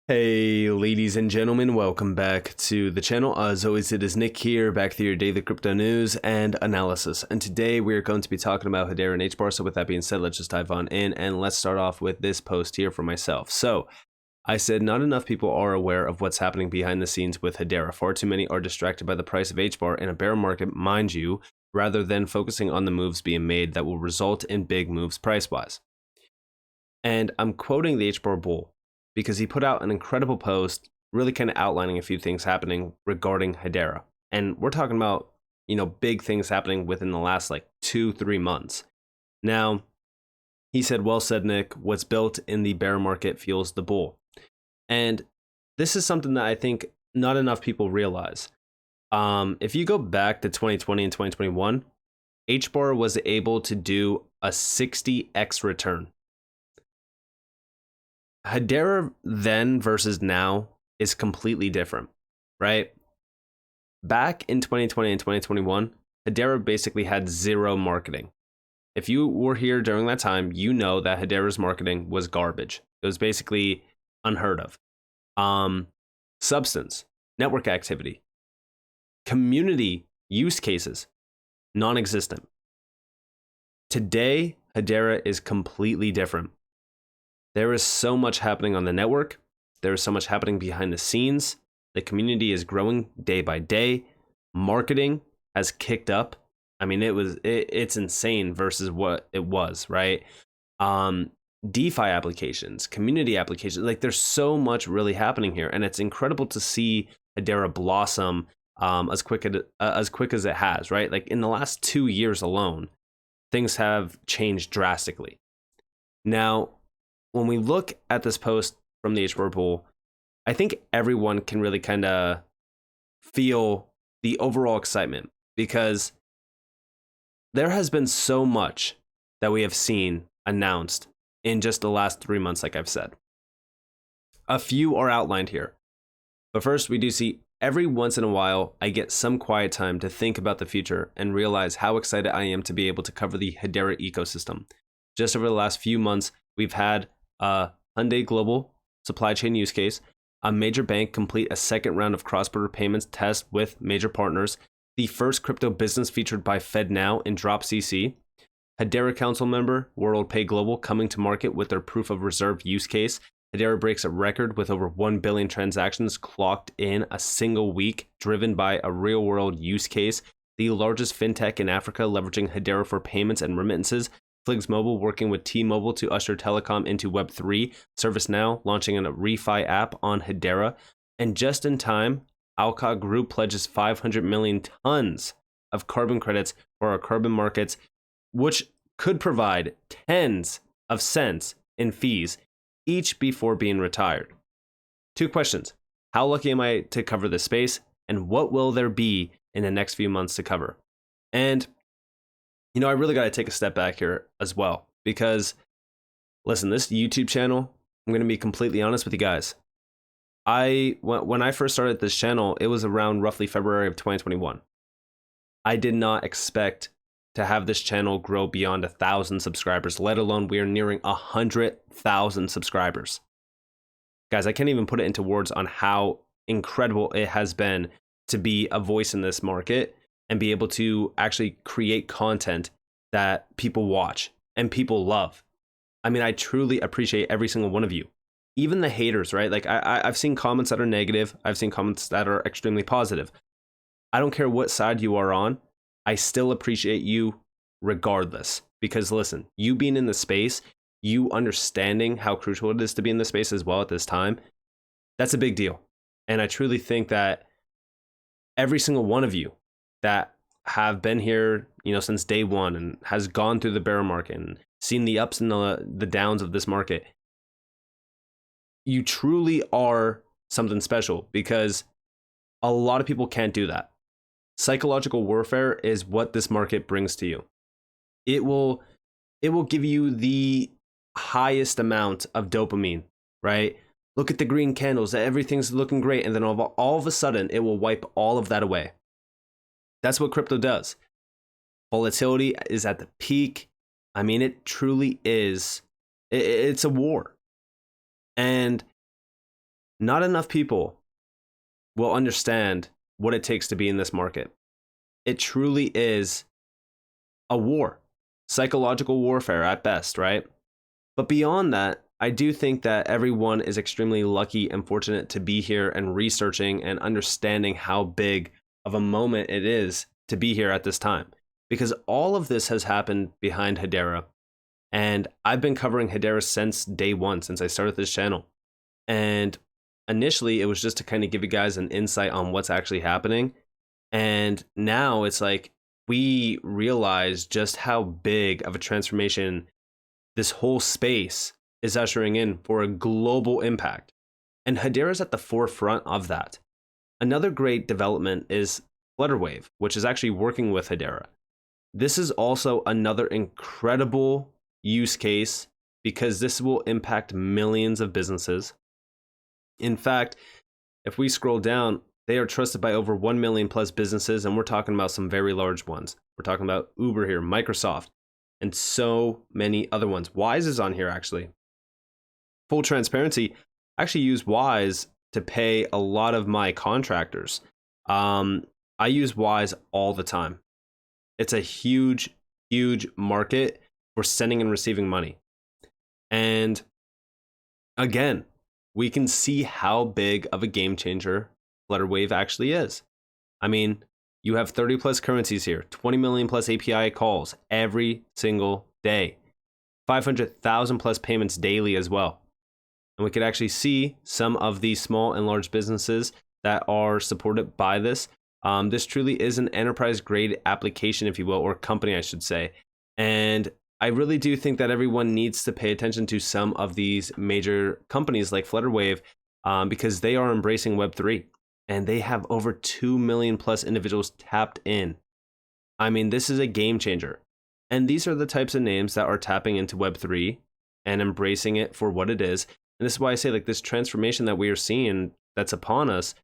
Hey, ladies and gentlemen, welcome back to the channel. As always, it is Nick here, back to your daily crypto news and analysis. And today we're going to be talking about Hedera and Hbar. So with that being said, let's just dive on in and let's start off with this post here for myself. So I said not enough people are aware of what's happening behind the scenes with Hedera. Far too many are distracted by the price of Hbar in a bear market, mind you, rather than focusing on the moves being made that will result in big moves price-wise. And I'm quoting the Hbar bull, because he put out an incredible post really kind of outlining a few things happening regarding Hedera. And we're talking about, big things happening within the last like 2-3 months. Now, he said, well said, Nick, what's built in the bear market fuels the bull. And this is something that I think not enough people realize. If you go back to 2020 and 2021, Hbar was able to do a 60x return. Hedera then versus now is completely different, right? Back in 2020 and 2021, Hedera basically had zero marketing. If you were here during that time, you know that Hedera's marketing was garbage. It was basically unheard of. Substance, network activity, community use cases, non-existent. Today, Hedera is completely different. There is so much happening on the network. There is so much happening behind the scenes. The community is growing day by day. Marketing has kicked up. I mean, it's insane versus what it was, right? DeFi applications, community applications, like there's so much really happening here, and it's incredible to see Hedera blossom as quick as it has, right? Like in the last 2 years alone, things have changed drastically. Now, when we look at this post from the Hbar bull, I think everyone can really kind of feel the overall excitement, because there has been so much that we have seen announced in just the last 3 months, like I've said. A few are outlined here. But first, we do see every once in a while, I get some quiet time to think about the future and realize how excited I am to be able to cover the Hedera ecosystem. Just over the last few months, we've had a Hyundai Global supply chain use case, a major bank complete a second round of cross-border payments test with major partners, the first crypto business featured by FedNow in DropCC, Hedera Council member WorldPay Global coming to market with their proof of reserve use case. Hedera breaks a record with over 1 billion transactions clocked in a single week, driven by a real-world use case. The largest fintech in Africa leveraging Hedera for payments and remittances. Fligs Mobile working with T-Mobile to usher telecom into Web3, ServiceNow launching a refi app on Hedera, and just in time, Alca Group pledges 500 million tons of carbon credits for our carbon markets, which could provide tens of cents in fees each before being retired. 2 questions. How lucky am I to cover this space, and what will there be in the next few months to cover? And I really got to take a step back here as well, because listen, this YouTube channel, I'm going to be completely honest with you guys. When I first started this channel, it was around roughly February of 2021. I did not expect to have this channel grow beyond 1,000 subscribers, let alone we are nearing 100,000 subscribers. Guys, I can't even put it into words on how incredible it has been to be a voice in this market and be able to actually create content that people watch and people love. I mean, I truly appreciate every single one of you. Even the haters, right? Like I've seen comments that are negative. I've seen comments that are extremely positive. I don't care what side you are on. I still appreciate you regardless. Because listen, you being in the space, you understanding how crucial it is to be in the space as well at this time, that's a big deal. And I truly think that every single one of you that have been here, since day one and has gone through the bear market and seen the ups and the downs of this market, you truly are something special, because a lot of people can't do that. Psychological warfare is what this market brings to you. It will give you the highest amount of dopamine, right? Look at the green candles, everything's looking great, and then all of a sudden it will wipe all of that away. That's what crypto does. Volatility is at the peak. I mean, it truly is. It's a war. And Not enough people will understand what it takes to be in this market. It truly is a war, psychological warfare at best, right? But beyond that, I do think that everyone is extremely lucky and fortunate to be here and researching and understanding how big of a moment it is to be here at this time. Because all of this has happened behind Hedera. And I've been covering Hedera since day one, since I started this channel. And initially, it was just to kind of give you guys an insight on what's actually happening. And now it's like we realize just how big of a transformation this whole space is ushering in for a global impact. And Hedera's at the forefront of that. Another great development is Flutterwave, which is actually working with Hedera. This is also another incredible use case because this will impact millions of businesses. In fact, if we scroll down, they are trusted by over 1 million plus businesses, and we're talking about some very large ones. We're talking about Uber here, Microsoft, and so many other ones. Wise is on here, actually. Full transparency, I actually use Wise to pay a lot of my contractors. I use Wise all the time. It's a huge, huge market for sending and receiving money. And again, we can see how big of a game changer Flutterwave actually is. I mean, you have 30 plus currencies here, 20 million plus API calls every single day, 500,000 plus payments daily as well. And we could actually see some of these small and large businesses that are supported by this. This truly is an enterprise grade application, if you will, or company, I should say. And I really do think that everyone needs to pay attention to some of these major companies like Flutterwave because they are embracing Web3 and they have over 2 million plus individuals tapped in. I mean, this is a game changer. And these are the types of names that are tapping into Web3 and embracing it for what it is. And this is why I say like this transformation that we are seeing that's upon us,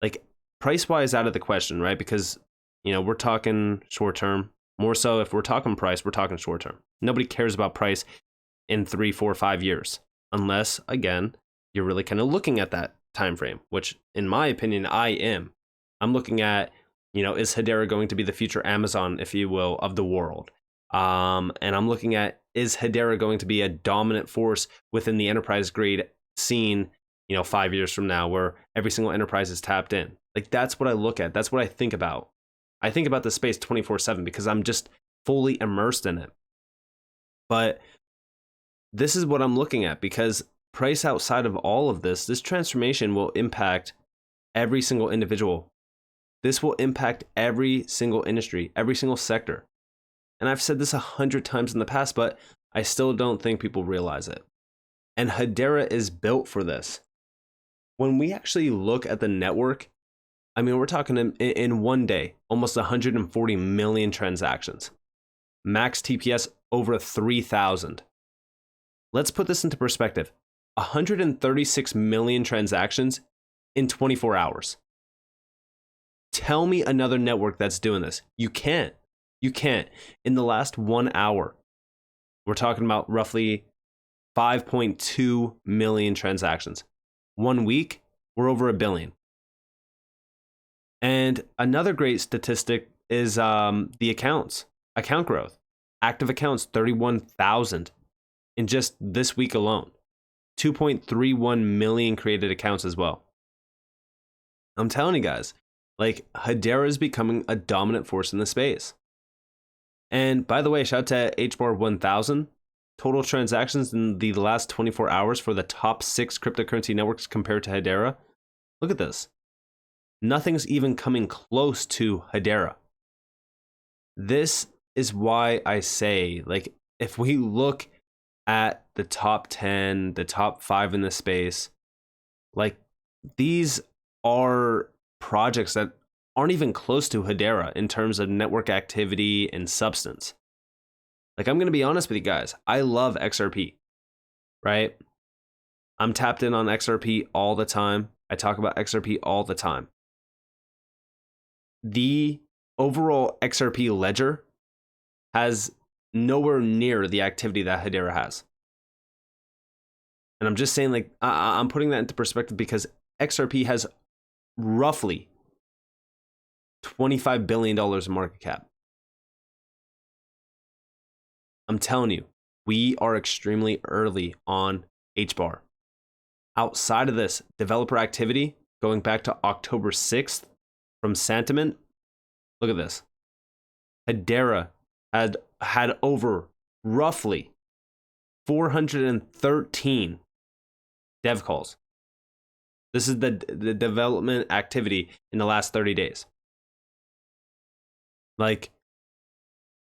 like price-wise out of the question, right? Because, you know, we're talking short-term. More so if we're talking price, we're talking short-term. Nobody cares about price in 3, 4, 5 years. Unless, again, you're really kind of looking at that time frame, which in my opinion, I am. I'm looking at, you know, is Hedera going to be the future Amazon, if you will, of the world? And I'm looking at, is Hedera going to be a dominant force within the enterprise grade scene, you know, 5 years from now, where every single enterprise is tapped in? Like, that's what I look at. That's what I think about. I think about the space 24/7 because I'm just fully immersed in it. But this is what I'm looking at because price outside of all of this, this transformation will impact every single individual. This will impact every single industry, every single sector. And I've said this 100 times in the past, but I still don't think people realize it. And Hedera is built for this. When we actually look at the network, I mean, we're talking in one day, almost 140 million transactions. Max TPS over 3,000. Let's put this into perspective. 136 million transactions in 24 hours. Tell me another network that's doing this. You can't. You can't. In the last 1 hour, we're talking about roughly 5.2 million transactions. 1 week, we're over 1 billion. And another great statistic is the account growth. Active accounts, 31,000 in just this week alone. 2.31 million created accounts as well. I'm telling you guys, like Hedera is becoming a dominant force in the space. And by the way, shout out to Hbar 1000. Total transactions in the last 24 hours for the top 6 cryptocurrency networks compared to Hedera. Look at this. Nothing's even coming close to Hedera. This is why I say, like, if we look at the top 10, the top 5 in this space, like, these are projects that aren't even close to Hedera in terms of network activity and substance. Like, I'm going to be honest with you guys. I love XRP, right? I'm tapped in on XRP all the time. I talk about XRP all the time. The overall XRP ledger has nowhere near the activity that Hedera has. And I'm just saying, like, I'm putting that into perspective because XRP has roughly $25 billion in market cap. I'm telling you, we are extremely early on HBAR. Outside of this, developer activity, going back to October 6th from Sentiment, look at this. Hedera had over roughly 413 dev calls. This is the development activity in the last 30 days. Like,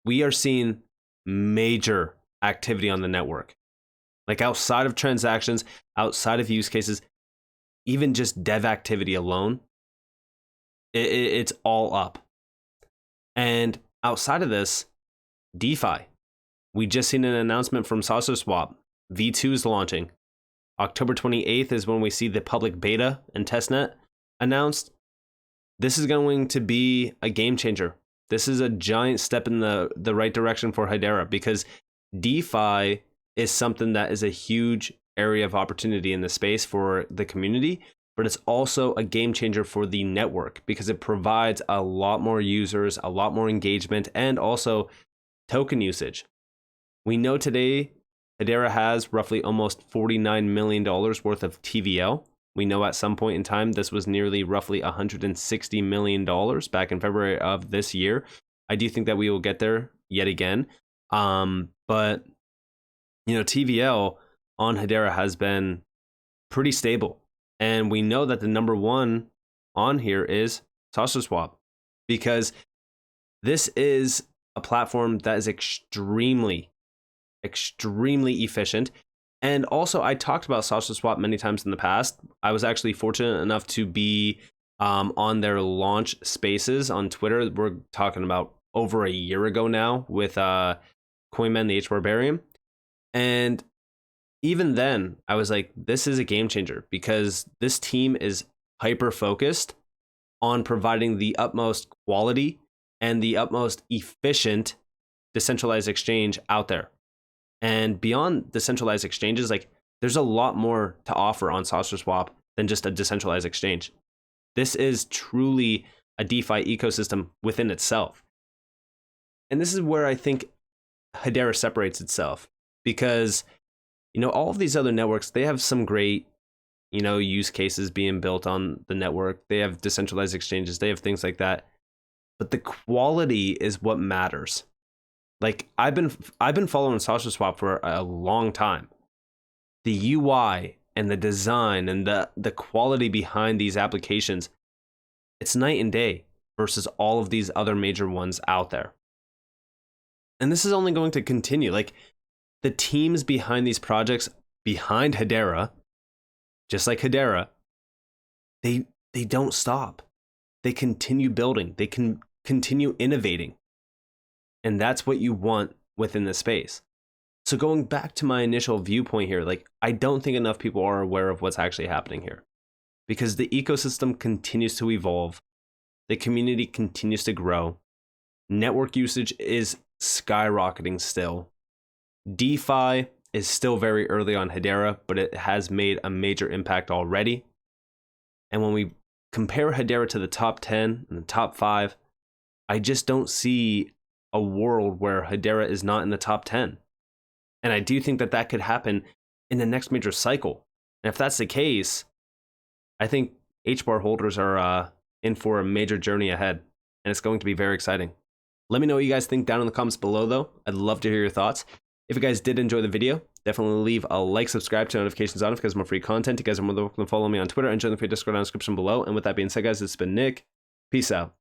we are seeing major activity on the network. Like, outside of transactions, outside of use cases, even just dev activity alone, it's all up. And outside of this, DeFi. We just seen an announcement from SaucerSwap. V2 is launching. October 28th is when we see the public beta and testnet announced. This is going to be a game changer. This is a giant step in the right direction for Hedera, because DeFi is something that is a huge area of opportunity in the space for the community, but it's also a game changer for the network because it provides a lot more users, a lot more engagement, and also token usage. We know today Hedera has roughly almost $49 million worth of TVL. We know at some point in time this was nearly roughly $160 million back in February of this year. I do think that we will get there yet again. But you know, TVL on Hedera has been pretty stable. And we know that the number one on here is SaucerSwap, because this is a platform that is extremely efficient. And also, I talked about SaucerSwap many times in the past. I was actually fortunate enough to be on their launch spaces on Twitter. We're talking about over a year ago now with Coinman, the H Barbarian. And even then, I was like, this is a game changer because this team is hyper focused on providing the utmost quality and the utmost efficient decentralized exchange out there. And beyond decentralized exchanges, like, there's a lot more to offer on SaucerSwap than just a decentralized exchange. This is truly a DeFi ecosystem within itself. And this is where I think Hedera separates itself, because, you know, all of these other networks, they have some great, you know, use cases being built on the network. They have decentralized exchanges. They have things like that. But the quality is what matters. Like, I've been following SaucerSwap for a long time. The UI and the design and the quality behind these applications, it's night and day versus all of these other major ones out there. And this is only going to continue. Like, the teams behind these projects, behind Hedera, just like Hedera, they don't stop. They continue building. They can continue innovating. And that's what you want within the space. So going back to my initial viewpoint here, like, I don't think enough people are aware of what's actually happening here, because the ecosystem continues to evolve. The community continues to grow. Network usage is skyrocketing still. DeFi is still very early on Hedera, but it has made a major impact already. And when we compare Hedera to the top 10 and the top 5, I just don't see a world where Hedera is not in the top 10. And I do think that that could happen in the next major cycle. And if that's the case, I think HBAR holders are in for a major journey ahead. And it's going to be very exciting. Let me know what you guys think down in the comments below, though. I'd love to hear your thoughts. If you guys did enjoy the video, definitely leave a like, subscribe, turn notifications on if you guys want more free content. You guys are more than welcome to follow me on Twitter and join the free Discord down in the description below. And with that being said, guys, it's been Nick. Peace out.